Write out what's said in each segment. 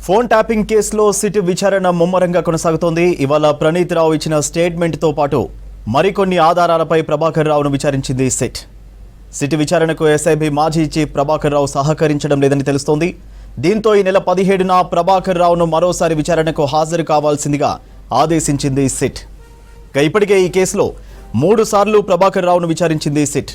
Phone tapping కేసులో SIT విచారణ ముమ్మరంగా కొనసాగుతోంది. ఇవాళ ప్రణీత్ రావు ఇచ్చిన స్టేట్మెంట్తో పాటు మరికొన్ని ఆధారాలపై ప్రభాకర్ రావును విచారించింది సిట్ విచారణకు ఎస్ఐబి మాజీ చీఫ్ ప్రభాకర్ రావు సహకరించడం లేదని తెలుస్తోంది. దీంతో ఈ నెల 17న ప్రభాకర్ రావును మరోసారి విచారణకు హాజరు కావాల్సిందిగా ఆదేశించింది సిట్. ఇప్పటికే ఈ కేసులో 3 సార్లు ప్రభాకర్ రావును విచారించింది సిట్.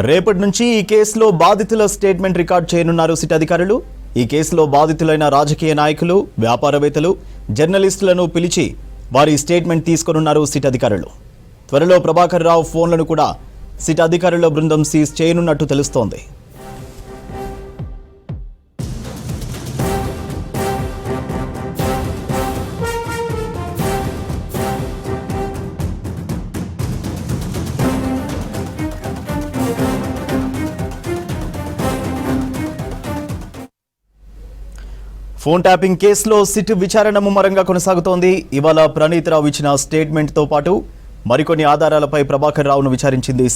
రేపటి నుంచి ఈ కేసులో బాధితుల స్టేట్మెంట్ రికార్డ్ చేయనున్నారు సిట్ అధికారులు. ఈ కేసులో బాధితులైన రాజకీయ నాయకులు, వ్యాపారవేత్తలు, జర్నలిస్టులను పిలిచి వారి స్టేట్మెంట్ తీసుకోనున్నారు సిట్ అధికారులు. త్వరలో ప్రభాకర్ రావు ఫోన్లను కూడా సిట్ అధికారుల బృందం సీజ్ చేయనున్నట్టు తెలుస్తోంది. ఫోన్ ట్యాపింగ్ కేసులో సిట్ విచారణ ముమ్మరంగా కొనసాగుతోంది. ఇవాళ ప్రణీత్ రావు ఇచ్చిన స్టేట్మెంట్తో పాటు మరికొన్ని ఆధారాలపై ప్రభాకర్ రావును విచారించింది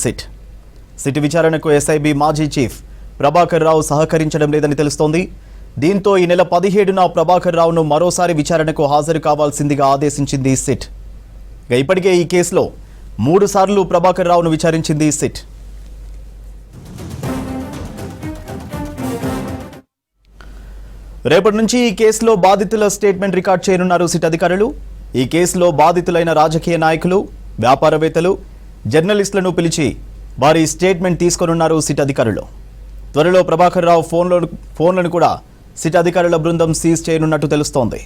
సిట్ విచారణకు ఎస్ఐబి మాజీ చీఫ్ ప్రభాకర్ రావు సహకరించడం లేదని తెలుస్తోంది. దీంతో ఈ నెల 17న ప్రభాకర్ రావును మరోసారి విచారణకు హాజరు కావాల్సిందిగా ఆదేశించింది సిట్. ఇప్పటికే ఈ కేసులో 3 సార్లు ప్రభాకర్ రావును విచారించింది సిట్. రేపటి నుంచి ఈ కేసులో బాధితుల స్టేట్మెంట్ రికార్డ్ చేయనున్నారు సిట్ అధికారులు. ఈ కేసులో బాధితులైన రాజకీయ నాయకులు, వ్యాపారవేత్తలు, జర్నలిస్టులను పిలిచి వారి స్టేట్మెంట్ తీసుకోనున్నారు సిట్ అధికారులు. త్వరలో ప్రభాకర్ రావు ఫోన్లను కూడా సిట్ అధికారుల బృందం సీజ్ చేయనున్నట్టు తెలుస్తోంది.